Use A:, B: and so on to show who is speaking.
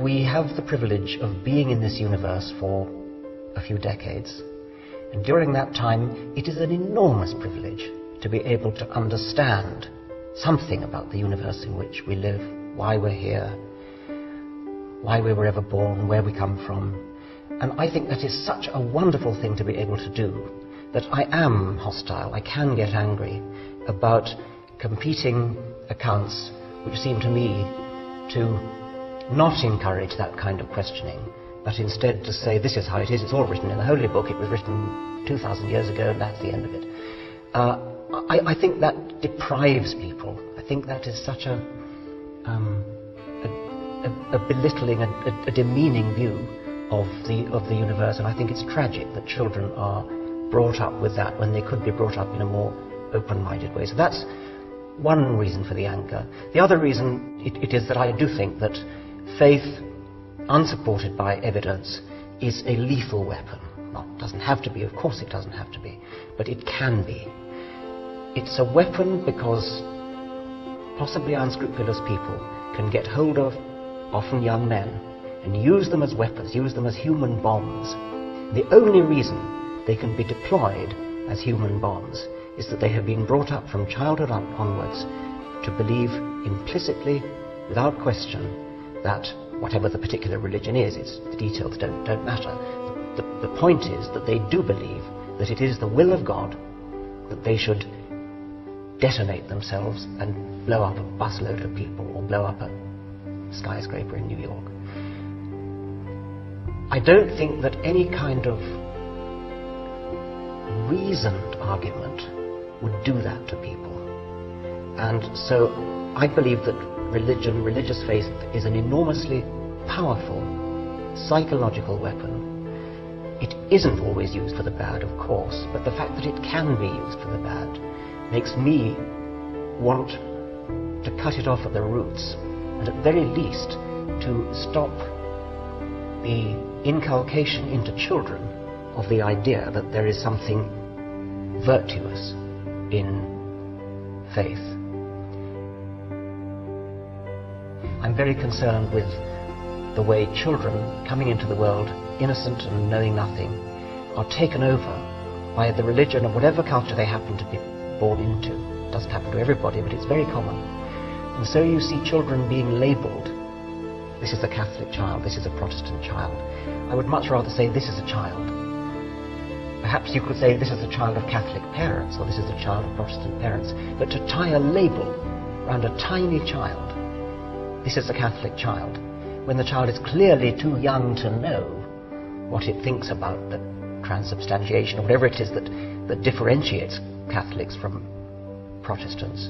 A: We have the privilege of being in this universe for a few decades, and during that time it is an enormous privilege to be able to understand something about the universe in which we live, why we're here, why we were ever born, where we come from. And I think that is such a wonderful thing to be able to do, that I am hostile, I can get angry about competing accounts which seem to me to not encourage that kind of questioning, but instead to say, this is how it is, it's all written in the Holy Book, it was written 2,000 years ago, and that's the end of it. I think that deprives people. I think that is such a belittling, a demeaning view of the universe, and I think it's tragic that children are brought up with that when they could be brought up in a more open-minded way. So that's one reason for the anger. The other reason it is that I do think that faith, unsupported by evidence, is a lethal weapon. Well, it doesn't have to be, of course it doesn't have to be, but it can be. It's a weapon because possibly unscrupulous people can get hold of often young men and use them as weapons, use them as human bombs. The only reason they can be deployed as human bombs is that they have been brought up from childhood onwards to believe implicitly, without question, that whatever the particular religion is, the details don't matter. The point is that they do believe that it is the will of God that they should detonate themselves and blow up a busload of people or blow up a skyscraper in New York. I don't think that any kind of reasoned argument would do that to people. And so I believe that religion, religious faith, is an enormously powerful psychological weapon. It isn't always used for the bad, of course, but the fact that it can be used for the bad makes me want to cut it off at the roots, and at very least to stop the inculcation into children of the idea that there is something virtuous in faith. I'm very concerned with the way children coming into the world, innocent and knowing nothing, are taken over by the religion of whatever culture they happen to be born into. It doesn't happen to everybody, but it's very common. And so you see children being labelled. This is a Catholic child, this is a Protestant child. I would much rather say this is a child. Perhaps you could say this is a child of Catholic parents, or this is a child of Protestant parents. But to tie a label around a tiny child, this is a Catholic child, when the child is clearly too young to know what it thinks about the transubstantiation, or whatever it is that differentiates Catholics from Protestants.